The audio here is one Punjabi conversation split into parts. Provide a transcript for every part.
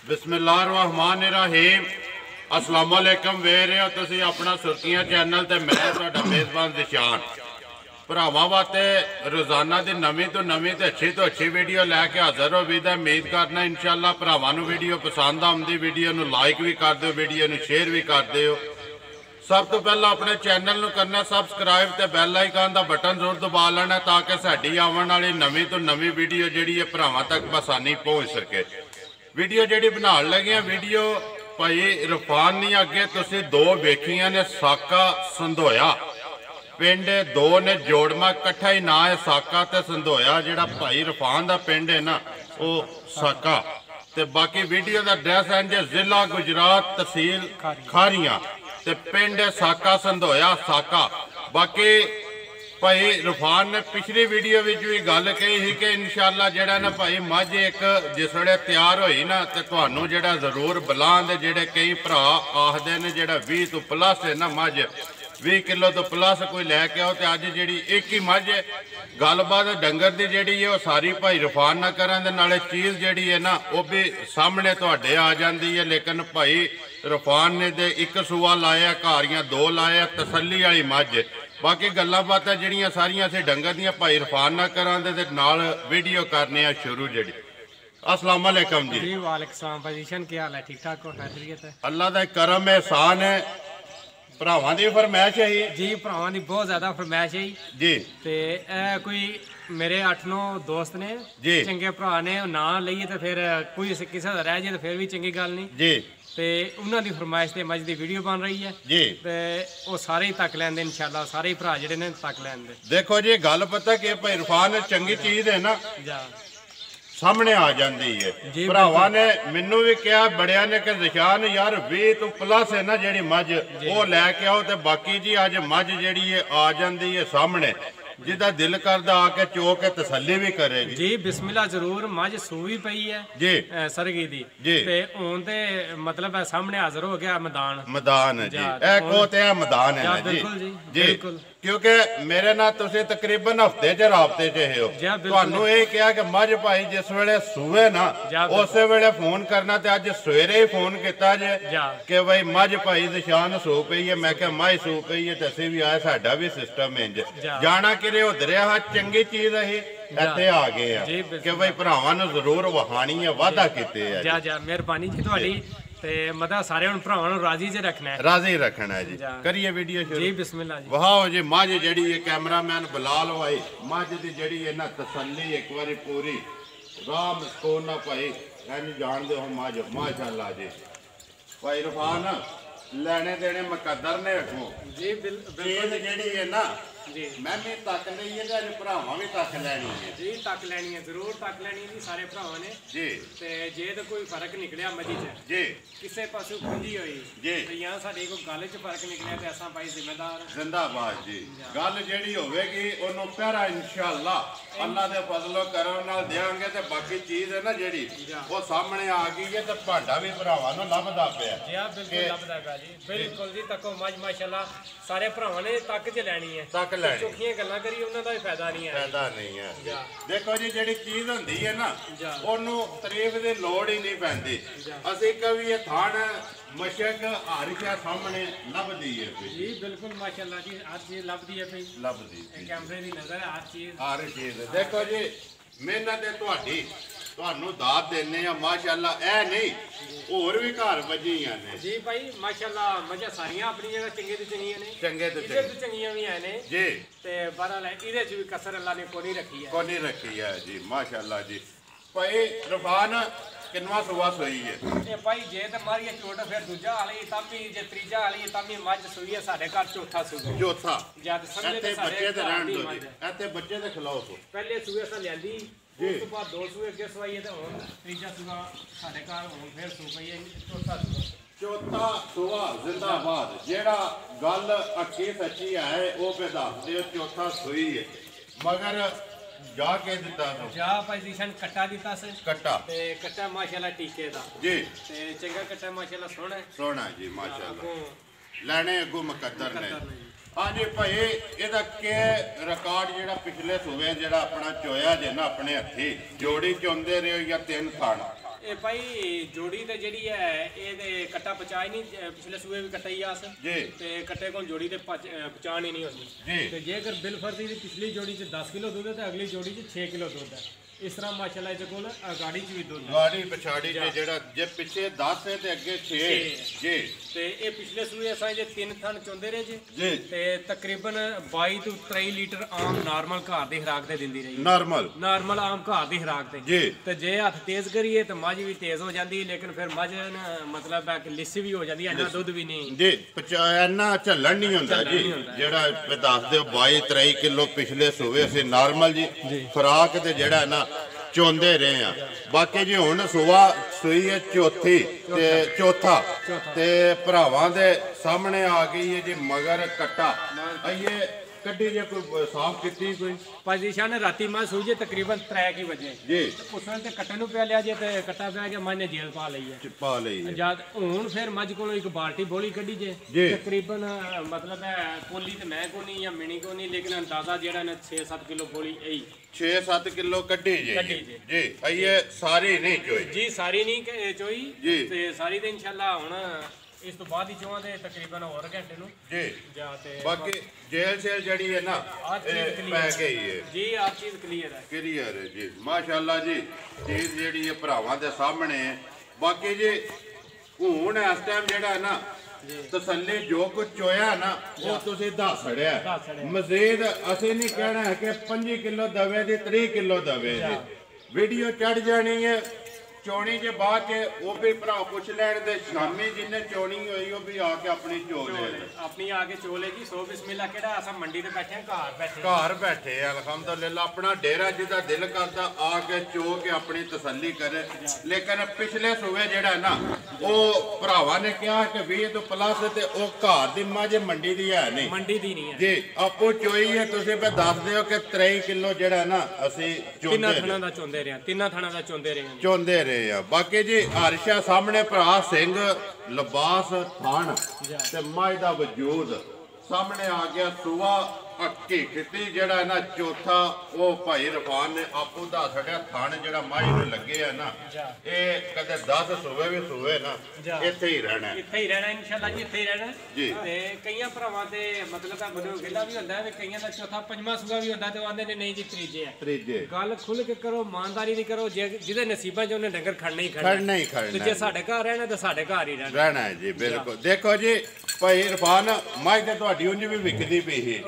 बिस्मिल्लाहिर्रहमानिर्रहीम अस्सलाम वालेकुम वे रहे हो तुसी अपना सुर्खियां चैनल ते मैं तुहाडा मेज़बान दिशान भरावां वास्ते रोजाना की नवीं तो नवीं ते अच्छी वीडियो लैके हाज़र हो भी उम्मीद करना इंशाअल्लाह भरावां नूं वीडियो पसंद आउंदी वीडियो नूं लाइक भी कर दो वीडियो नूं शेयर भी कर दो। सब तो पहला अपने चैनल नूं करना सबसक्राइब ते बैल आइकन का बटन जरूर दबा लेना ताकि साडी आवन वाली नवीं तो नवीं वीडियो जिहड़ी है भरावां तक आसानी पहुँच सके। वीडियो जिहड़ी बनाउण लगे वीडियो भाई इरफान नहीं अगे तुसीं दो वेखियां ने साका संधोया पिंड दो ने जोड़मा कट्ठा ही ना है साका ते संधोया जिहड़ा भाई इरफान दा पिंड है ना वो साका ते बाकी वीडियो का एड्रैस है जे जिला गुजरात तहसील खारियां ते पिंड साका संधोया साका। बाकी भाई इरफान ने पिछली वीडियो भी गल कही थी कि इंशाअल्लाह जिहड़ा ना भाई मझ एक जिस वे तैयार होई ना तो तुहानूं जिहड़ा जरूर बुलांदे जिहड़े कई भरा आखदे ने जिहड़ा 20 तो प्लस है ना मझ 20 किलो तो प्लस कोई लैके आओ तो अज जी एक ही मझ गलबात डंगर की जी है सारी भाई इरफान ना करें नाले चीज़ जी है ना वह भी सामने तुहाडे आ जाती है। लेकिन भाई इरफान ने तो एक सूआ लाया घारियां दो लाया तसल्ली वाली मझ। बाकी गल्लां बातां जिहड़ियां सारियां असीं डंगर दियां भाई इरफान ना करांदे ते नाल वीडियो करने शुरू जी। अस्सलाम वालेकुम जी। वालेकुम सलाम भाई क्या हाल है? ठीक ठाक हो? खैरियत है? अल्लाह दा करम एहसान है। भरावां दी फरमाइश है जी भरावां दी बहुत ज्यादा फरमाइश है जी ते कोई मेरे 8-9 दोस्त ने जी चंगे भरा ने ना लईए तो फिर कोई किसी का रह जाए तो फिर भी चंगी गल नहीं जी ते उन्हां दी फरमाइश ते मज दी वीडियो बन रही है जी ते वो सारे ही तक लैंदे इंशाअल्लाह सारे ही भरा जिहड़े ने तक लैंदे। देखो जी गल पता कि भाई इरफान चंगी चीज़ है ना सामने आ जाती है। भरावां ने मैनू भी कहा बड़िया ने कि निशान यार 20 तो प्लस है ना जी मझ वो लैके आओ तो बाकी जी अज मझ जी है आ जाती है सामने जिदा दिल करदा आके चो के तसल्ली भी करेगी जी। बिस्मिल्लाह जरूर मझ सूई पई है जी सरगी दी जी ते हुण ते मतलब है सामने हाजिर हो गया मैदान है जी ए को ते मैदान है ना जी बिल्कुल क्योंकि मेरे नाल तुसीं तकरीबन हफ्ते च राबते च हो तुहानूं ये कहा कि मझ भाई जिस वेले सूए ना उस वेले फोन करना ते अज सवेरे ही फोन किया जे कि भाई मझ भाई निशान सू पई है। मैं क्या मझ सू पई है ते असीं भी आए साडा भी सिस्टम इंज जाना कि उधरिया हा चंगी चीज़ असीं इत्थे आ गए हैं कि भाई भरावां नूं जरूर वहानी है वादा कीते है। मेहरबानी जी तुहाडी ते मतलब सारे हुण भरावां नूं राजी च रखना है राजी रखना है जी। करिए वीडियो शुरू जी बिस्मिल्लाह जी। वाहो जी मझ जिहड़ी है कैमरामैन बुला लो भाई मझ दी जिहड़ी है ना तसल्ली एक बारी पूरी राम सुकून ना भाई इंज जाणदे हो मझ माशाअल्लाह जी। भाई इरफान लेने देने मुकद्दर ने रखो जी बिल्कुल जिहड़ी है ना जी मैं भी तक लई है ते भरावां भी तक लैनी है जी तक लैनी है जरूर तक लैनी है सारे भरावां ने जी ते जे तो कोई फर्क निकलिया मजी च जी किसे पासों खुंजी होई जी ते या साडी कोई गल च फर्क निकलिया ते असां भाई जिम्मेदार जिंदाबाद जी। गल जिहड़ी होवेगी ओनू प्यारा इंशाअल्लाह अल्लाह दे फजलो करम नाल देंगे ते बाकी चीज़ है ना जिहड़ी वो सामने आ गई है ते भांडा भी भरावां नूं लभदा पिया जी बिल्कुल लभदा पिया जी बिल्कुल जी। तको मज माशाअल्लाह सारे भरावां ने तक च लैनी है चौखियां गल्लां करिए उन्हां दा फायदा नहीं है फायदा नहीं है। देखो जी जिहड़ी चीज़ हुंदी है ना ओनू तारीफ दी लोड़ ही नहीं पैंदी असीं कभी थान मशक हर शै सामने लभदी है जी बिल्कुल माशाअल्लाह जी हर चीज़ लभदी है पई लभदी कैमरे दी नज़र है हर चीज़। देखो जी मेहनत है तुहाडी तुहानूं दात देने आ माशाअल्लाह ए नहीं होर भी घर वजियां ने जी भाई माशाअल्लाह मजा सारियां अपनी जगह चंगे ते चंगियां ने चंगे ते चंगियां भी है ने जी ते बहरहाल इहदे च भी कसर अल्लाह ने कोई नहीं रखी है जी माशाअल्लाह जी। भाई इरफान किनवा सुआ सोई है ए भाई जे ते मारिए चोट फिर दूजा वाली तामी जे तीजा वाली तामी मझ सोई है साडे घर चौथा सूआ चौथा जद समझे ते बच्चे ते रहन दो जी इत्थे बच्चे ते खिलाओ तो पहले सूए सा लियांदी उस तो बाद 2 सूए अगे सवाई है ते हुण तीजा सूआ साडे घर हुण फिर सू पई है चौथा सूआ जिंदाबाद जेड़ा गल अक्की सच्ची है वो पे दस दे चौथा सूई है मगर जाके दिता तो जा पोजीशन कट्टा दिता से कट्टा ते कट्टा माशाल्लाह टीके दा जी ते चंगा कट्टा माशाल्लाह सोना जी माशाल्लाह लैने अगू मुकद्दर ने हाँ जी भाई एदा के रिकॉर्ड जेड़ा पिछले सूबे जेड़ा अपना चोया जे ना अपने हथी जोड़ी चुनते रहे या 3 थान ਇਹ ਭਾਈ ਜੋੜੀ ਤੇ ਜਿਹੜੀ ਹੈ ਇਹਦੇ ਕੱਟਾ ਪਚਾ ਹੀ ਨਹੀਂ, ਪਿਛਲੇ ਸੂਏ ਵੀ ਕੱਟਾ ਹੀ ਆਸ ਜੀ ਤੇ ਕੱਟੇ ਕੋਲ ਜੋੜੀ ਤੇ ਪਚਾਣ ਹੀ ਨਹੀਂ ਹੁੰਦੀ ਤੇ ਜੇਕਰ ਬਿਲ ਫਰਜ਼ੀ ਦੀ ਪਿਛਲੀ ਜੋੜੀ 'ਚ 10 ਕਿਲੋ ਦੁੱਧ ਹੈ ਤੇ ਅਗਲੀ ਜੋੜੀ 'ਚ 6 ਕਿਲੋ ਦੁੱਧ ਹੈ। ਇਸ ਤਰ੍ਹਾਂ ਮਾਸ਼ਾਅੱਲਾ ਇਹਦੇ ਕੋਲ ਗਾੜੀ 'ਚ ਵੀ ਦੁੱਧ ਹੈ, ਗਾੜੀ ਪਛਾੜੀ ਤੇ ਜਿਹੜਾ ਜੇ ਪਿੱਛੇ 10 ਹੈ ਤੇ ਅੱਗੇ 6 ਜੀ ਤੇ ਇਹ ਪਿਛਲੇ ਸੂਏ ਅਸਾਂ ਜੇ 3 ਥਣ ਚੁੰਦੇ ਰਹੇ ਜੀ ਤੇ ਤਕਰੀਬਨ 22 ਤੋਂ 23 ਲੀਟਰ ਆਮ ਨਾਰਮਲ ਘਰ ਦੀ ਖੁਰਾਕ ਤੇ ਦਿੰਦੀ ਰਹੀ, ਨਾਰਮਲ ਆਮ ਘਰ ਦੀ ਖੁਰਾਕ ਤੇ ਜੀ। ਤੇ ਜੇ ਹੱਥ ਤੇਜ਼ ਕਰੀਏ ਤਾਂ ਮੱਝ ਵੀ ਤੇਜ਼ ਹੋ ਜਾਂਦੀ ਹੈ, ਲੇਕਿਨ ਫਿਰ ਮੱਝ ਮਤਲਬ ਹੈ ਕਿ ਲਿੱਸੀ ਵੀ ਹੋ ਜਾਂਦੀ ਹੈ, ਇੰਨਾ ਦੁੱਧ ਵੀ ਨਹੀਂ ਜੀ ਇੰਨਾ ਝੱਲਣ ਨਹੀਂ ਹੁੰਦਾ ਜੀ। ਜਿਹੜਾ ਦੱਸ ਦਿਓ 22 23 ਕਿਲੋ ਪਿਛਲੇ ਸੂਵੇ ਅਸੀਂ ਨਾਰਮਲ ਜੀ ਖੁਰਾਕ ਤੇ ਜਿਹੜਾ ਨਾ ਚੋਂਦੇ ਰਹੇ ਆ। ਬਾਕੀ ਜੀ ਹੁਣ ਸੂਈ ਹੈ ਚੌਥਾ ਤੇ ਭਰਾਵਾਂ ਦੇ ਸਾਹਮਣੇ ਆ ਗਈ ਹੈ ਜੀ ਮਗਰ ਕੱਟਾ ਇਹ ਕੱਢੀ ਜੇ ਕੋਈ ਸਾਫ ਕੀਤੀ ਕੋਈ ਪੋਜੀਸ਼ਨ ਨੇ ਰਾਤੀ ਮੈਂ ਸੂਈ ਜੇ ਤਕਰੀਬਨ 3 ਵਜੇ ਜੀ ਉਸ ਵੇਲੇ ਤੇ ਕੱਟੇ ਨੂੰ ਪਿਆ ਲਿਆ ਜੇ ਤੇ ਕੱਟਾ ਪਿਆ ਗਿਆ ਮੈਂ ਨੇ ਜੇਲ ਪਾ ਲਈ ਹੈ ਜਦ ਹੁਣ ਫਿਰ ਮੱਝ ਕੋਲੋਂ ਇੱਕ ਬਾਲਟੀ ਬੋਲੀ ਕੱਢੀ ਜੇ ਤਕਰੀਬਨ ਮਤਲਬ ਹੈ ਪੋਲੀ ਤੇ ਮੈਂ ਕੋ ਨਹੀਂ ਜਾਂ ਮਿਣੀ ਕੋ ਨਹੀਂ, ਲੇਕਿਨ ਅੰਦਾਜ਼ਾ ਜਿਹੜਾ ਨੇ 6-7 ਕਿਲੋ ਬੋਲੀ ਇਹੀ 6-7 ਕਿਲੋ ਕੱਢੀ ਜੇ ਜੀ ਇਹ ਸਾਰੀ ਨਹੀਂ ਚੋਈ ਜੀ, ਸਾਰੀ ਨਹੀਂ ਚੋਈ ਤੇ ਸਾਰੀ ਤੇ ਇਨਸ਼ਾਅੱਲਾ ਹੁਣ ਇਸ ਤੋਂ ਬਾਅਦ ਹੀ ਚੋਆਂ ਦੇ ਤਕਰੀਬਨ ਹੋਰ ਘੰਟੇ ਨੂੰ ਜੀ ਜਾ ਤੇ ਬਾਕੀ ਜੇਲ ਜਿਹੜੀ ਹੈ ਨਾ ਪੈ ਗਈ ਹੈ ਜੀ, ਆਹ ਚੀਜ਼ ਕਲੀਅਰ ਹੈ ਜੀ ਮਾਸ਼ਾਅੱਲਾ ਜੀ। ਚੀਜ਼ ਜਿਹੜੀ ਹੈ ਭਰਾਵਾਂ ਦੇ ਸਾਹਮਣੇ ਹੈ। ਬਾਕੀ ਜੀ ਹੁਣ ਇਸ ਟਾਈਮ ਜਿਹੜਾ ਨਾ ਤਸੱਲੀ ਜੋ ਕੁਝ ਚੋਇਆ ਨਾ ਉਹ ਤੁਸੀਂ ਦੱਸ ਛੜਿਆ, ਮਜ਼ੀਦ ਅਸੀਂ ਨਹੀਂ ਕਹਿਣਾ ਹੈ ਕਿ 25 ਕਿਲੋ ਦਵੇ ਦੀ 30 ਕਿਲੋ ਦਵੇ ਦੀ ਵੀਡੀਓ ਚੜ ਜਾਣੀ ਹੈ ਚੋਣੀ ਦੇ ਬਾਅਦ ਚ ਉਹ ਵੀ ਭਰਾ ਪੁੱਛ ਲੈਣ ਦੇ ਸ਼ਾਮੀ ਜਿੰਨੇ ਚੋਣੀ ਹੋਈ ਉਹ ਵੀ ਆ ਕੇ ਆਪਣੀ ਚੋ ਲੈ ਆਪਣੀ ਆ ਕੇ ਚੋ ਲੈ ਜੀ। ਸੋ ਬਿਸਮਿਲ੍ਲਾ ਕਿਹੜਾ ਅਸਾਂ ਮੰਡੀ ਤੇ ਬੈਠੇ ਘਰ ਬੈਠੇ ਅਲਹਮਦੁਲਿਲਾ ਆਪਣਾ ਡੇਰਾ ਜਿਹਦਾ ਦਿਲ ਕਰਦਾ ਆ ਕੇ ਚੋ ਕੇ ਆਪਣੀ ਤਸੱਲੀ ਕਰੇ। ਲੇਕਿਨ ਪਿਛਲੇ ਸੂਏ ਜਿਹੜਾ ਨਾ ਉਹ ਭਰਾਵਾਂ ਨੇ ਕਿਹਾ ਕਿ 20 ਤੋਂ ਪਲੱਸ ਤੇ ਉਹ ਘਰ ਦੀ ਮੱਝ ਮੰਡੀ ਦੀ ਹੈ ਨਹੀਂ, ਮੰਡੀ ਦੀ ਨਹੀਂ ਹੈ ਜੀ। ਆਪੋ ਚੋਈ ਹੈ ਤੁਸੀਂ ਫਿਰ ਦੱਸ ਦਿਓ ਕਿ 23 ਕਿਲੋ ਜਿਹੜਾ ਨਾ ਅਸੀਂ ਤਿੰਨਾਂ ਥਣਾਂ ਦਾ ਚੋਂਦੇ ਰਹੇ ਬਾਕੀ ਜੀ ਹਰਸ਼ਾ ਸਾਹਮਣੇ ਭਰਾ ਸਿੰਘ ਲਿਬਾਸ ਥਣ ਤੇ ਮੱਝ ਦਾ ਵਜੂਦ ਸਾਹਮਣੇ ਆ ਗਿਆ। ਸੂਆ ਹਕੀਕਤੀ ਜਿਹੜਾ ਨਾ ਚੌਥਾ ਉਹ ਭਾਈ ਰਫਾਨ ਨੇ ਆਪੋ ਦਾ ਛੱਡਿਆ ਥਣ ਜਿਹੜਾ ਮੱਝ ਨੂੰ ਲੱਗੇ ਆ ਨਾ ਇਹ ਕਦੇ 10 ਸੂਵੇ ਵੀ ਸੂਵੇ ਨਾ ਇੱਥੇ ਹੀ ਰਹਿਣਾ ਇਨਸ਼ਾਅੱਲਾ ਜੀ, ਇੱਥੇ ਹੀ ਰਹਿਣਾ ਤੇ ਕਈਆਂ ਭਰਾਵਾਂ ਤੇ ਮਤਲਬ ਮੈਨੂੰ ਗਿਲਾ ਵੀ ਹੁੰਦਾ ਹੈ ਕਈਆਂ ਦਾ ਚੌਥਾ ਪੰਜਵਾਂ ਸੂਆ ਵੀ ਹੁੰਦਾ ਤੇ ਉਹ ਆਂਦੇ ਨੇ ਨਹੀਂ ਜੀ ਤੀਜੇ ਗੱਲ ਖੁੱਲ ਕੇ ਕਰੋ, ਇਮਾਨਦਾਰੀ ਨਹੀਂ ਕਰੋ। ਜਿਹਦੇ ਨਸੀਬਾਂ 'ਚ ਉਹਨੇ ਡੰਗਰ ਖੜਨਾ ਹੀ ਖੜਨਾ ਤੇ ਜੇ ਸਾਡੇ ਘਰ ਰਹਿਣਾ ਤਾਂ ਸਾਡੇ ਘਰ ਹੀ ਰਹਿਣਾ ਹੈ ਜੀ। ਬਿਲਕੁਲ ਦੇਖੋ ਜੀ ਭਾਈ ਇਰਫਾਨ ਮੱਝ ਤੇ ਤੁਹਾਡੀ ਉਂਝ ਵੀ ਵਿਕਦੀ ਪਈ ਹੈ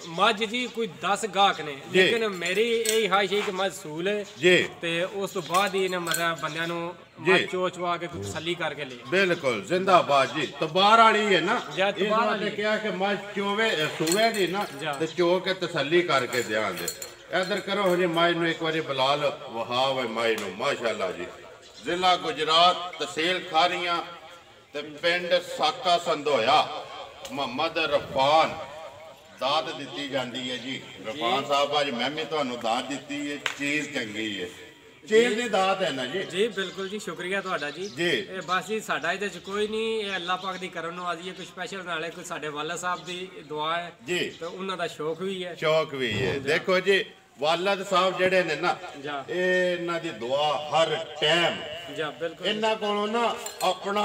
ਮੱਝ ਜੀ ਕੋਈ 10 ਗਾਹਕ ਨੇ, ਲੇਕਿਨ ਮੇਰੀ ਇਹ ਹਾਇਸ਼ ਹੈ ਕਿ ਮੱਝ ਸੂਲ ਹੈ ਜੀ ਤੇ ਉਸ ਤੋਂ ਬਾਅਦ ਹੀ ਇਹਨਾਂ ਮਤਲਬ ਬੰਦਿਆਂ ਨੂੰ ਚੋਚਵਾ ਕੇ ਤਸੱਲੀ ਕਰਕੇ ਲੈ। ਬਿਲਕੁਲ ਜ਼ਿੰਦਾਬਾਦ ਜੀ। ਤਬਾਰ ਵਾਲੀ ਹੈ ਨਾ ਇਹਨਾਂ ਨੇ ਕਿਹਾ ਕਿ ਮੱਝ ਚੋਵੇ ਸੂਵੇ ਦੀ ਨਾ ਤੇ ਚੋ ਕੇ ਤਸੱਲੀ ਕਰਕੇ ਦਿਆਂਗੇ। ਇਧਰ ਕਰੋ ਹਜੇ ਮੱਝ ਨੂੰ ਇੱਕ ਵਾਰੀ ਬਲਾਲ ਵਹਾਵ ਹੈ ਮੱਝ ਨੂੰ ਮਾਸ਼ਾਅੱਲਾ ਜੀ। ਜ਼ਿਲ੍ਹਾ ਗੁਜਰਾਤ ਤਹਿਸੀਲ ਖਾਰੀਆਂ ਤੇ ਪਿੰਡ ਸਾਕਾ ਸੰਧੋਇਆ ਮੁਹੰਮਦ ਰਫਾਨ ਦਾਤ ਦਿੱਤੀ ਜਾਂਦੀ ਹੈ ਜੀ। ਰਫਾਨ ਸਾਹਿਬ ਅੱਜ ਮੈਂ ਵੀ ਤੁਹਾਨੂੰ ਦਾਤ ਦਿੱਤੀ ਹੈ, ਚੀਜ਼ ਚੰਗੀ ਹੈ, ਚੀਜ਼ ਦੀ ਦਾਤ ਹੈ ਨਾ ਜੀ। ਜੀ ਬਿਲਕੁਲ ਜੀ, ਸ਼ੁਕਰੀਆ ਤੁਹਾਡਾ ਜੀ। ਇਹ ਬਸ ਜੀ ਸਾਡਾ ਇਹਦੇ ਚ ਕੋਈ ਨਹੀਂ, ਇਹ ਅੱਲਾਹ ਪਾਕ ਦੀ ਕਰਮ ਨਵਾਜ਼ੀ ਹੈ। ਕੋਈ ਸਪੈਸ਼ਲ ਨਾਲੇ ਕੋਈ ਸਾਡੇ ਵਾਲਾ ਸਾਹਿਬ ਦੀ ਦੁਆ ਹੈ ਜੀ ਤੇ ਉਹਨਾਂ ਦਾ ਸ਼ੌਕ ਵੀ ਹੈ ਦੇਖੋ ਜੀ ਵਾਲਦ ਸਾਹਿਬ ਜਿਹੜੇ ਨੇ ਨਾ ਇਹਨਾਂ ਦੀ ਦੁਆ ਹਰ ਟਾਈਮ ਇਹਨਾਂ ਕੋਲੋਂ ਨਾ ਆਪਣਾ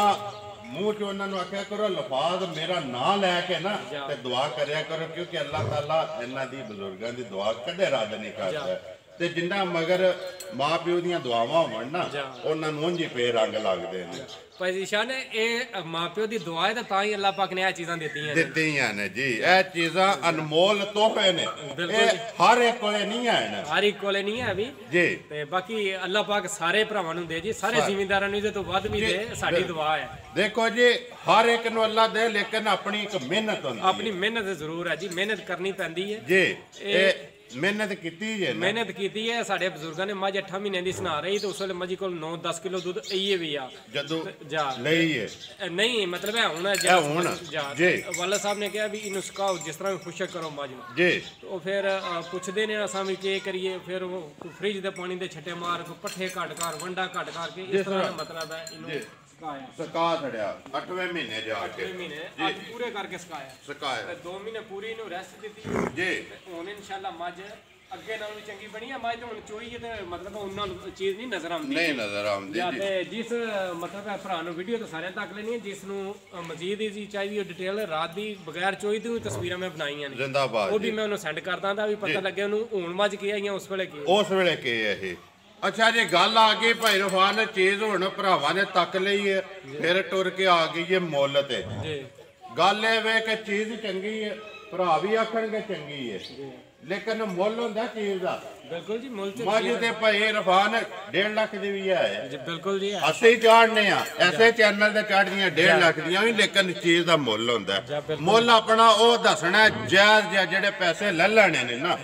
ਮੂੰਹ ਚ ਉਹਨਾਂ ਨੂੰ ਆਖਿਆ ਕਰੋ ਲਫਾਜ਼ ਮੇਰਾ ਨਾਂ ਲੈ ਕੇ ਨਾ ਤੇ ਦੁਆ ਕਰਿਆ ਕਰੋ, ਕਿਉਂਕਿ ਅੱਲਾਹ ਤਾਲਾ ਇਹਨਾਂ ਦੀ ਬਜ਼ੁਰਗਾਂ ਦੀ ਦੁਆ ਕਦੇ ਰੱਦ ਨਹੀਂ ਕਰਦਾ ਤੇ ਜਿੰਨਾ ਮਗਰ ਮਾਂ ਪਿਓ ਦੀਆਂ ਦੁਆਵਾਂ ਹੋਣ ਨਾ ਉਹਨਾਂ ਨੂੰ ਉਂਝ ਹੀ ਪੇ ਰੰਗ ਲੱਗਦੇ ਨੇ। ਭਾਈ ਸ਼ਾਨ ਇਹ ਮਾਂ ਪਿਓ ਦੀ ਦੁਆ ਹੈ ਤਾਂ ਹੀ ਅੱਲਾਹ ਪਾਕ ਨੇ ਇਹ ਚੀਜ਼ਾਂ ਦਿੱਤੀਆਂ ਨੇ ਜੀ। ਇਹ ਚੀਜ਼ਾਂ ਅਨਮੋਲ ਤੋਹਫੇ ਨੇ, ਇਹ ਹਰ ਇੱਕ ਕੋਲੇ ਨਹੀਂ ਹੈ ਵੀ ਜੀ। ਤੇ ਬਾਕੀ ਅੱਲਾਹ ਪਾਕ ਸਾਰੇ ਭਰਾਵਾਂ ਨੂੰ ਦੇ ਜੀ, ਸਾਰੇ ਜ਼ਿਮੀਂਦਾਰਾਂ ਨੂੰ ਇਹਦੇ ਤੋਂ ਵੱਧ ਵੀ ਦੇ, ਸਾਡੀ ਦੁਆ ਹੈ। ਦੇਖੋ ਜੀ ਹਰ ਇੱਕ ਨੂੰ ਅੱਲਾਹ ਦੇ, ਲੇਕਿਨ ਆਪਣੀ ਇੱਕ ਮਿਹਨਤ ਹੁੰਦੀ ਹੈ। ਆਪਣੀ ਮਿਹਨਤ ਜ਼ਰੂਰ ਹੈ ਜੀ, ਮਿਹਨਤ ਕਰਨੀ ਪੈਂਦੀ ਹੈ ਜੀ। ਇਹ ਮਿਹਨਤ ਕੀਤੀ ਹੈ ਸਾਡੇ ਬਜ਼ੁਰਗਾਂ ਨੇ। ਮੱਝ 8 ਮਹੀਨਿਆਂ ਦੀ ਸੁਣਾ ਰਹੀ ਤੇ ਉਸ ਵੇਲੇ ਮੱਝ ਕੋਲ 9-10 ਕਿਲੋ ਦੁੱਧ ਇਹ ਵੀ ਆ ਜਦੋਂ ਲਈ ਹੈ ਨਹੀਂ ਮਤਲਬ ਹੈ ਹੁਣ ਜੀ ਵਾਲਾ ਸਾਹਿਬ ਨੇ ਕਿਹਾ ਵੀ ਇਹਨੂੰ ਸੁਕਾਓ, ਜਿਸ ਤਰ੍ਹਾਂ ਵੀ ਖੁਸ਼ਕ ਕਰੋ ਮੱਝ ਨੂੰ ਜੀ। ਉਹ ਫਿਰ ਪੁੱਛਦੇ ਨੇ ਅਸਾਂ ਵੀ ਕੀ ਕਰੀਏ, ਫਿਰ ਉਹ ਫ੍ਰਿਜ ਦੇ ਪਾਣੀ ਦੇ ਛੱਟੇ ਮਾਰ ਕੋ ਪੱਠੇ ਘੱਟ ਕਰ ਵੰਡਾ ਘੱਟ ਕਰਕੇ ਇਸ ਤਰ੍ਹਾਂ ਦਾ ਮਤਲਬ ਹੈ ਇਹਨੂੰ ਸੁਕਾ ਛੜਿਆ 8ਵੇਂ ਮਹੀਨੇ ਜਾ ਕੇ ਅੱਜ ਪੂਰੇ ਕਰਕੇ ਸੁਕਾਇਆ 2 ਮਹੀਨੇ ਪੂਰੀ ਇਹਨੂੰ ਰੈਸਟ ਦਿੱਤੀ ਜੀ। ਹੁਣ ਇਨਸ਼ਾਅੱਲਾ ਮੱਝ ਅੱਗੇ ਨਾਲੋਂ ਵੀ ਚੰਗੀ ਬਣੀ ਆ ਮੱਝ ਤੇ ਹੁਣ ਚੋਈ ਤੇ ਮਤਲਬ ਉਹਨਾਂ ਨੂੰ ਚੀਜ਼ ਨਹੀਂ ਨਜ਼ਰ ਆਉਂਦੀ ਨਹੀਂ ਨਜ਼ਰ ਆਉਂਦੀ ਜੀ ਤੇ ਜਿਸ ਮਤਲਬ ਹੈ ਭਰਾ ਨੂੰ ਵੀਡੀਓ ਤਾਂ ਸਾਰਿਆਂ ਤੱਕ ਲੈਣੀ ਹੈ ਜਿਸ ਨੂੰ ਮਜ਼ੀਦ ਦੀ ਚਾਹੀਦੀ ਹੈ ਡਿਟੇਲ ਰਾਤ ਦੀ ਬਗੈਰ ਚੋਈ ਦੀ ਤਸਵੀਰਾਂ ਮੈਂ ਬਣਾਈਆਂ ਨੇ ਜ਼ਿੰਦਾਬਾਦ ਉਹ ਵੀ ਮੈਂ ਉਹਨੂੰ ਸੈਂਡ ਕਰ ਦਾਂਦਾ ਵੀ ਪਤਾ ਲੱਗੇ ਉਹਨੂੰ ਹੁਣ ਮੱਝ ਕੀ ਆਈਆਂ ਉਸ ਵੇਲੇ ਕੀ ਇਹ ਅੱਛਾ ਜੇ ਗੱਲ ਆ ਗਈ ਭਾਈ ਰਫਾਨ ਨੇ ਚੀਜ਼ ਹੁਣ ਭਰਾਵਾਂ ਨੇ ਤੱਕ ਲਈ ਹੈ ਫਿਰ ਟੁਰ ਕੇ ਆ ਗਈ ਇਹ ਮੁੱਲ ਤੇ ਜੀ ਗੱਲ ਇਹ ਵੇ ਕਿ ਚੀਜ਼ ਚੰਗੀ ਹੈ ਭਰਾ ਵੀ ਆਖਣਗੇ ਚੰਗੀ ਹੈ ਲੇਕਿਨ ਮੁੱਲ ਹੁੰਦਾ ਚੀਜ਼ ਦਾ ਬਿਲਕੁਲ ਜੀ ਮੁੱਲ ਮੱਝ ਤੇ ਭਾਈ ਰਫਾਨ 1.5 ਲੱਖ ਦੀ ਵੀ ਹੈ ਜੀ ਬਿਲਕੁਲ ਜੀ ਅਸੀਂ ਚਾੜਨੇ ਆ ਐਸੇ ਚੈਨਲ ਤੇ ਚੜਦੀਆਂ 1.5 ਲੱਖ ਦੀਆਂ ਵੀ ਲੇਕਿਨ ਚੀਜ਼ ਦਾ ਮੁੱਲ ਹੁੰਦਾ ਮੁੱਲ ਆਪਣਾ ਉਹ ਦੱਸਣਾ ਜਾਇਜ਼ ਜਿਹੜੇ ਪੈਸੇ ਲੈ ਲੈਣੇ ਨੇ ਨਾ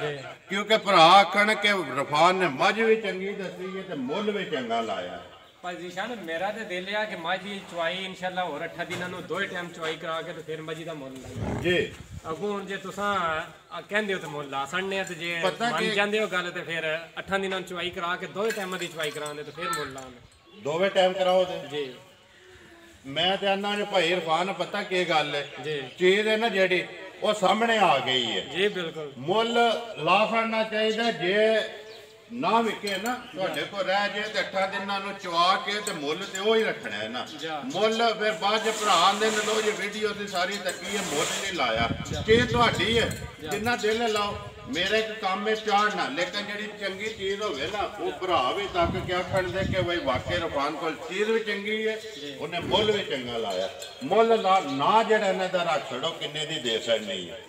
ਕਿਉਂਕਿ ਭਰਾ ਆਖਣ ਕਿ ਰਫਾਨ ਨੇ ਮੱਝ ਵੀ ਚੰਗੀ ਦੱਸੀ ਹੈ ਤੇ ਮੁੱਲ ਵੀ ਚੰਗਾ ਲਾਇਆ ਭਾਈ ਜੀਸ਼ਾਨ ਮੇਰਾ ਤੇ ਦਿਲ ਆ ਕਿ ਮੱਝ ਦੀ ਚਵਾਈ ਇਨਸ਼ਾਅੱਲਾ ਹੋਰ 8 ਦਿਨਾਂ ਨੂੰ 2 ਟਾਈਮ ਚਵਾਈ ਕਰਾ ਕੇ ਤੇ ਫਿਰ ਮੱਝ ਦਾ ਮੁੱਲ ਲਾਈਏ ਜੀ ਅੱਗੋਂ ਹੁਣ ਜੇ ਤੁਸੀਂ ਕਹਿੰਦੇ ਹੋ ਤੇ ਮੁੱਲ ਲਾ ਸਣਨੇ ਆ ਤੇ ਜੇ ਮੰਨ ਜਾਂਦੇ ਹੋ ਗੱਲ ਤੇ ਫਿਰ 8 ਦਿਨਾਂ ਨੂੰ ਚਵਾਈ ਕਰਾ ਕੇ 2 ਟਾਈਮਾਂ ਦੀ ਚਵਾਈ ਕਰਾਉਂਦੇ ਤੇ ਫਿਰ ਮੁੱਲ ਲਾਉਂਦੇ ਦੋਵੇਂ ਟਾਈਮ ਕਰਾਓ ਤੇ ਜੀ ਮੈਂ ਤੇ ਆਨਾ ਨੇ ਭਾਈ ਇਰਫਾਨ ਪਤਾ ਕੀ ਗੱਲ ਹੈ ਜੀ ਚੀਜ਼ ਹੈ ਨਾ ਜਿਹੜੀ ਉਹ ਸਾਹਮਣੇ ਆ ਗਈ ਹੈ ਜੀ ਬਿਲਕੁਲ ਮੁੱਲ ਲਾ ਫੜਨਾ ਚਾਹੀਦਾ ਜੇ ਨਾ ਵਿਕੇ ਨਾ ਤੁਹਾਡੇ ਕੋਲ ਰਹਿ ਜੇ ਤੇ 8 ਦਿਨਾਂ ਨੂੰ ਚਵਾ ਕੇ ਤੇ ਮੁੱਲ ਤੇ ਉਹ ਹੀ ਰੱਖਣਾ ਹੈ ਨਾ ਮੁੱਲ ਫਿਰ ਬਾਅਦ ਚ ਭਰਾ ਦੇ ਲੋ ਜੇ ਵੀਡੀਓ ਤੇ ਸਾਰੀ ਤੱਕੀ ਹੈ ਮੁੱਲ ਨਹੀਂ ਲਾਇਆ ਚੀਜ਼ ਤੁਹਾਡੀ ਹੈ ਜਿੰਨਾ ਦਿਲ ਲਾਓ ਮੇਰੇ ਇੱਕ ਕੰਮ ਹੈ ਚਾੜਨਾ ਲੇਕਿਨ ਜਿਹੜੀ ਚੰਗੀ ਚੀਜ਼ ਹੋਵੇ ਨਾ ਉਹ ਭਰਾ ਵੀ ਤੱਕ ਕਿਆ ਖੜਦੇ ਕਿ ਬਈ ਵਾਕਈ ਰਫਾਨ ਕੋਲ ਚੀਜ਼ ਵੀ ਚੰਗੀ ਹੈ ਉਹਨੇ ਮੁੱਲ ਵੀ ਚੰਗਾ ਲਾਇਆ ਮੁੱਲ ਨਾ ਜਿਹੜਾ ਇਹਨਾਂ ਦਾ ਰੱਖ ਛੜੋ ਕਿੰਨੇ ਦੀ ਦੇ ਸਕਣੀ ਹੈ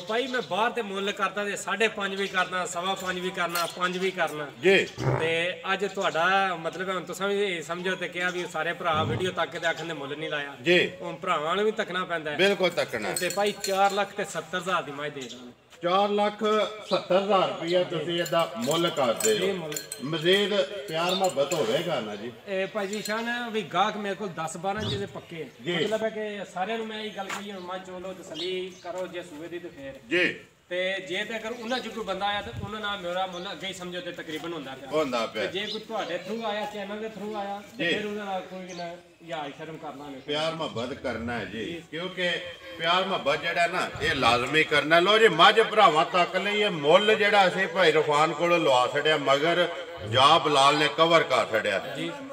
ਭਾਈ ਮੈਂ ਬਾਹਰ ਤੇ ਮੁੱਲ ਕਰਦਾ ਤੇ 5.5 ਵੀ ਕਰਨਾ 5.5 ਵੀ ਕਰਨਾ 5 ਵੀ ਕਰਨਾ ਜੀ ਤੇ ਅੱਜ ਤੁਹਾਡਾ ਮਤਲਬ ਹੁਣ ਤੁਸੀਂ ਵੀ ਸਮਝੋ ਤੇ ਕਿਹਾ ਵੀ ਸਾਰੇ ਭਰਾ ਵੀਡੀਓ ਤੱਕ ਤੇ ਆਖਣ ਦੇ ਮੁੱਲ ਨਹੀਂ ਲਾਇਆ ਜੀ ਹੁਣ ਭਰਾਵਾਂ ਨੂੰ ਵੀ ਤੱਕਣਾ ਪੈਂਦਾ ਬਿਲਕੁਲ ਤੱਕਣਾ ਤੇ ਭਾਈ 4,70,000 ਦੀ ਮੱਝ ਦੇ ਦਾਂ 4,70,000 ਰੁਪਇਆ ਤੁਸੀਂ ਇਹਦਾ ਮੁੱਲ ਕਰਦੇ ਹੋ ਮਜ਼ੀਦ ਪਿਆਰ ਮੁਹੱਬਤ ਹੋਵੇਗਾ ਨਾ ਜੀ ਇਹ ਭਾਈ ਜੀ ਸ਼ਾਨ ਵੀ ਗਾਹਕ ਮੇਰੇ ਕੋਲ 10-12 ਜਿਹਦੇ ਪੱਕੇ ਮਤਲਬ ਹੈ ਕਿ ਸਾਰਿਆਂ ਨੂੰ ਮੈਂ ਇਹ ਗੱਲ ਕਹੀ ਮੱਝ ਚੋਲੋ ਤਸੱਲੀ ਕਰੋ ਜੇ ਸੂਏ ਦੀ ਤੇ ਫੇਰ ਜੀ ਤੇ ਜੇ ਤੇ ਅਗਰ ਉਹਨਾਂ ਚ ਕੋਈ ਬੰਦਾ ਆਇਆ ਤੇ ਉਹਨਾਂ ਨਾਲ ਮੇਰਾ ਮੁੱਲ ਅੱਗੇ ਹੀ ਸਮਝੋ ਤੇ ਤਕਰੀਬਨ ਹੁੰਦਾ ਪਿਆ ਜੇ ਕੋਈ ਤੁਹਾਡੇ ਥਰੂ ਆਇਆ ਚੈਨਲ ਦੇ ਥਰੂ ਆਇਆ ਤੇ ਫਿਰ ਉਹਨਾਂ ਨਾਲ ਕੋਈ ਨਾ ਯਾਰ ਸ਼ਰਮ ਕਰਨਾ ਨਹੀਂ ਪਿਆਰ ਮੁਹੱਬਤ ਕਰਨਾ ਹੈ ਜੀ ਕਿਉਂਕਿ ਪਿਆਰ ਮੁਹੱਬਤ ਜਿਹੜਾ ਨਾ ਇਹ ਲਾਜ਼ਮੀ ਕਰਨਾ ਲੋ ਜੀ ਮੱਝ ਭਰਾਵਾਂ ਤੱਕ ਲਈ ਇਹ ਮੁੱਲ ਜਿਹੜਾ ਅਸੀਂ ਭਾਈ ਰਫਾਨ ਕੋਲੋਂ ਲਵਾ ਛੜਿਆ ਮਗਰ ਜਾ ਬਲਾਲ ਨੇ ਕਵਰ ਕਰ ਛੜਿਆ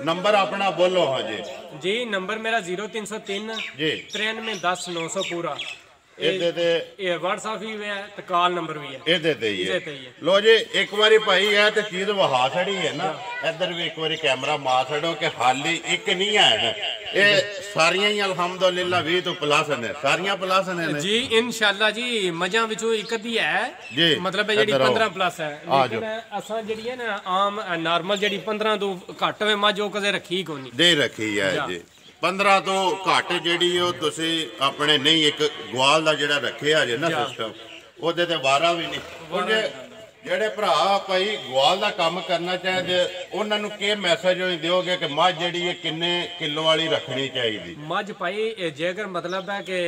ਨੰਬਰ ਆਪਣਾ ਬੋਲੋ ਹਾਂ ਜੀ ਨੰਬਰ ਮੇਰਾ 0303 ਜੀ 9310 ਪੂਰਾ ਇਹਦੇ ਤੇ ਇਹ WhatsApp ਵੀ ਹੈ ਤੇ ਕਾਲ ਨੰਬਰ ਵੀ ਹੈ ਇਹਦੇ ਤੇ ਹੀ ਹੈ ਲੋ ਜੀ ਇੱਕ ਵਾਰੀ ਭਾਈ ਇਹ ਤੇ ਚੀਜ਼ ਵਹਾ ਛੜੀ ਹੈ ਨਾ ਇੱਧਰ ਵੀ ਇੱਕ ਵਾਰੀ ਕੈਮਰਾ ਮਾਰ ਛੜੋ ਕਿ ਹਾਲੀ ਇੱਕ ਨਹੀਂ ਹੈ ਇਹ ਸਾਰੀਆਂ ਹੀ ਅਲਹਮਦੁਲਿਲਾ 20 ਤੋਂ ਪਲੱਸ ਨੇ ਸਾਰੀਆਂ ਪਲੱਸ ਨੇ ਜੀ ਇਨਸ਼ਾਅੱਲਾ ਜੀ ਮੱਝਾਂ ਵਿੱਚੋਂ ਇੱਕ ਅੱਧੀ ਹੈ ਮਤਲਬ ਜਿਹੜੀ 15 ਪਲੱਸ ਹੈ ਲੇਕਿਨ ਅਸਾਂ ਜਿਹੜੀ ਹੈ ਨਾ ਆਮ ਨਾਰਮਲ ਜਿਹੜੀ 15 ਤੋਂ ਘੱਟ ਹੋਵੇ ਮੱਝ ਉਹ ਕਦੇ ਰੱਖੀ ਕੋਈ ਨਹੀਂ ਦੇ ਰੱਖੀ ਹੈ ਜੀ 15 ਤੋਂ ਘੱਟ ਜਿਹੜੀ ਉਹ ਤੁਸੀਂ ਆਪਣੇ ਨਹੀਂ ਇੱਕ ਗਵਾਲ ਦਾ ਜਿਹੜਾ ਰੱਖਿਆ ਜੇ ਨਾ ਸਿਸਟਮ ਉਹਦੇ ਤੇ ਵਾਰਾ ਵੀ ਨਹੀਂ ਜਿਹੜੇ ਭਰਾ ਭਾਈ ਗਵਾਲ ਦਾ ਕੰਮ ਕਰਨਾ ਚਾਹੀਦੇ ਉਹਨਾਂ ਨੂੰ ਕੀ ਮੈਸੇਜ ਦਿਓਗੇ ਕਿ ਮੱਝ ਜਿਹੜੀ ਹੈ ਕਿੰਨੇ ਕਿਲੋ ਵਾਲੀ ਰੱਖਣੀ ਚਾਹੀਦੀ ਮੱਝ ਭਾਈ ਜੇਕਰ ਮਤਲਬ ਹੈ ਕਿ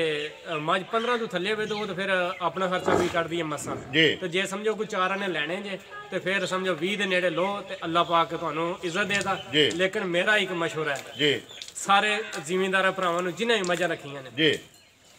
ਮੱਝ 15 ਤੋਂ ਥੱਲੇ ਹੋਵੇ ਤਾਂ ਉਹ ਤਾਂ ਫਿਰ ਆਪਣਾ ਖਰਚਾ ਵੀ ਕੱਢਦੀ ਹੈ ਮਸਾਂ ਤੇ ਜੇ ਸਮਝੋ ਕੋਈ ਚਾਰਾਂ ਨੇ ਲੈਣੇ ਜੇ ਤੇ ਫਿਰ ਸਮਝੋ 20 ਦੇ ਨੇੜੇ ਲੋ ਤੇ ਅੱਲਾਹ ਪਾਕ ਤੁਹਾਨੂੰ ਇੱਜ਼ਤ ਦੇਦਾ ਲੇਕਿਨ ਮੇਰਾ ਇੱਕ ਮਸ਼ਵਰਾ ਹੈ ਜੀ ਸਾਰੇ ਜ਼ਿਮੀਂਦਾਰਾਂ ਭਰਾਵਾਂ ਨੂੰ ਜਿਨ੍ਹਾਂ ਵੀ ਮੱਝਾਂ ਰੱਖੀਆਂ ਨੇ ਜੀ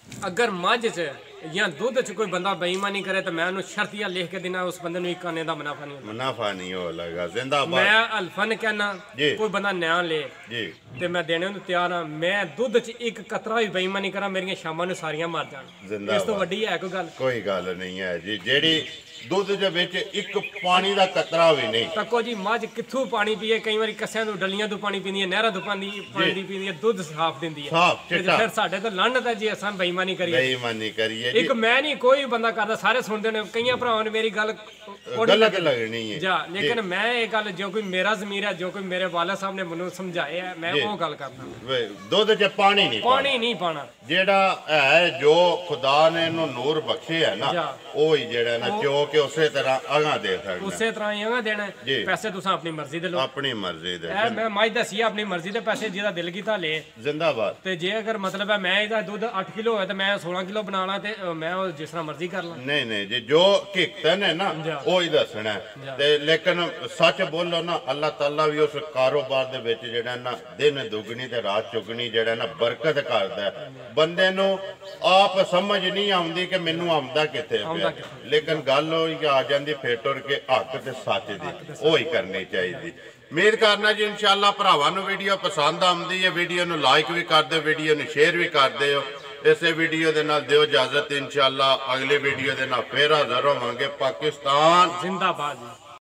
ਅਗਰ ਮੱਝ 'ਚ ਜਾਂ ਦੁੱਧ 'ਚ ਕੋਈ ਬੰਦਾ ਬੇਈਮਾਨੀ ਕਰੇ ਤਾਂ ਮੈਂ ਉਹਨੂੰ ਸ਼ਰਤੀਆ ਲਿਖ ਕੇ ਦੇਣਾ ਉਸ ਬੰਦੇ ਨੂੰ ਇੱਕ ਆਨੇ ਦਾ ਮੁਨਾਫਾ ਨਹੀਂ ਹੋ ਲਗਾ ਜ਼ਿੰਦਾਬਾਦ ਮੈਂ ਅਲਫਨ ਕਹਿਣਾ ਕੋਈ ਬੰਦਾ ਨਿਆਂ ਲੇ ਜੀ ਤੇ ਮੈਂ ਦੇਣੇ ਨੂੰ ਤਿਆਰ ਹਾਂ ਮੈਂ ਦੁੱਧ 'ਚ ਇੱਕ ਕਤਰਾ ਵੀ ਬੇਈਮਾਨੀ ਕਰਾਂ ਮੇਰੀਆਂ ਸ਼ਾਮਾਂ ਨੂੰ ਸਾਰੀਆਂ ਮਰ ਜਾਣ ਇਸ ਤੋਂ ਵੱਡੀ ਹੈ ਕੋਈ ਗੱਲ ਨਹੀਂ ਹੈ ਜੀ ਜਿਹੜੀ ਦੁੱਧ ਦੇ ਵਿੱਚ ਇੱਕ ਪਾਣੀ ਦਾ ਕਤਰਾ ਵੀ ਨਹੀਂ ਤੱਕੋ ਜੀ ਮੱਝ ਕਿੱਥੋਂ ਪਾਣੀ ਪੀਏ ਕਈ ਵਾਰੀ ਕੱਸਿਆਂ ਤੋਂ ਡਲੀਆਂ ਤੋਂ ਪਾਣੀ ਪੀਂਦੀ ਹੈ ਨਹਿਰਾਂ ਤੋਂ ਪਾਣੀ ਪੀਂਦੀ ਹੈ ਦੁੱਧ ਸਾਫ਼ ਦਿੰਦੀ ਹੈ ਫਿਰ ਸਾਡੇ ਤੋਂ ਲੰਨ ਹੈ ਜੀ ਅਸਾਂ ਬੇਈਮਾਨੀ ਕਰੀਏ ਇੱਕ ਮੈਂ ਨਹੀਂ ਕੋਈ ਬੰਦਾ ਕਰਦਾ ਸਾਰੇ ਸੁਣਦੇ ਨੇ ਕਈਆਂ ਭਰਾਵਾਂ ਨੇ ਮੇਰੀ ਗੱਲ ਗਲਤ ਲੱਗਣੀ ਹੈ ਜਾ ਲੇਕਿਨ ਮੈਂ ਇਹ ਗੱਲ ਜੋ ਕੋਈ ਮੇਰਾ ਜ਼ਮੀਰ ਹੈ ਜੋ ਕੋਈ ਮੇਰੇ ਵਾਲਾ ਸਾਹਿਬ ਨੇ ਮੈਨੂੰ ਸਮਝਾਇਆ ਹੈ ਮੈਂ ਉਹ ਗੱਲ ਕਰਦਾ ਦੁੱਧ 'ਚ ਪਾਣੀ ਨਹੀਂ ਪਾਣਾ ਜਿਹੜਾ ਹੈ ਜੋ ਖੁਦਾ ਨੇ ਇਹਨੂੰ ਨੂਰ ਬਖਸ਼ਿਆ ਹੈ ਨਾ ਉਹ ਹੀ ਜਿਹੜਾ ਨਾ ਜੋ ਕਿ ਉਸੇ ਤਰ੍ਹਾਂ ਅਗਾ ਦੇ ਸਕਦਾ ਉਸੇ ਤਰ੍ਹਾਂ ਹੀ ਅਗਾ ਦੇਣਾ ਪੈਸੇ ਤੁਸੀਂ ਆਪਣੀ ਮਰਜ਼ੀ ਦੇ ਲਓ ਆਪਣੀ ਮਰਜ਼ੀ ਦੇ ਮੈਂ ਮੱਝ ਦੱਸੀ ਆਪਣੀ ਮਰਜ਼ੀ ਦੇ ਪੈਸੇ ਜਿਹਦਾ ਦਿਲ ਕੀਤਾ ਲੈ ਜ਼ਿੰਦਾਬਾਦ ਤੇ ਜੇ ਅਗਰ ਮਤਲਬ ਹੈ ਮੈਂ ਇਹਦਾ ਦੁੱਧ 8 ਕਿਲੋ ਹੋਇਆ ਤੇ ਮੈਂ 16 ਕਿਲੋ ਬਣਾਣਾ ਤੇ मैं जिस तरह मर्जी कर ला नहीं नहीं जी जो हकीकत है ना वो ही दसना है लेकिन सच बोलो ना अल्लाह ताला भी उस कारोबार दे विच जेड़ा ना दिन दुगनी ते रात चुगनी जेड़ा ना बरकत करदा है बंदे नूं आप समझ नहीं आउंदी कि मैनू आउंदा किथे पिया लेकिन गल होई आ जांदी फिर टुर के हक ते सच दी वो ही करनी चाहिए उम्मीद करना जी इंशाअल्लाह भरावां नूं वीडियो पसंद आउंदी है वीडियो नूं लाइक भी कर दो वीडियो नूं शेयर भी कर दिओ इसे वीडियो दे नाल दिओ इजाजत इंशाअल्लाह अगली वीडियो दे नाल फिर हाज़र होवांगे पाकिस्तान जिंदाबाद।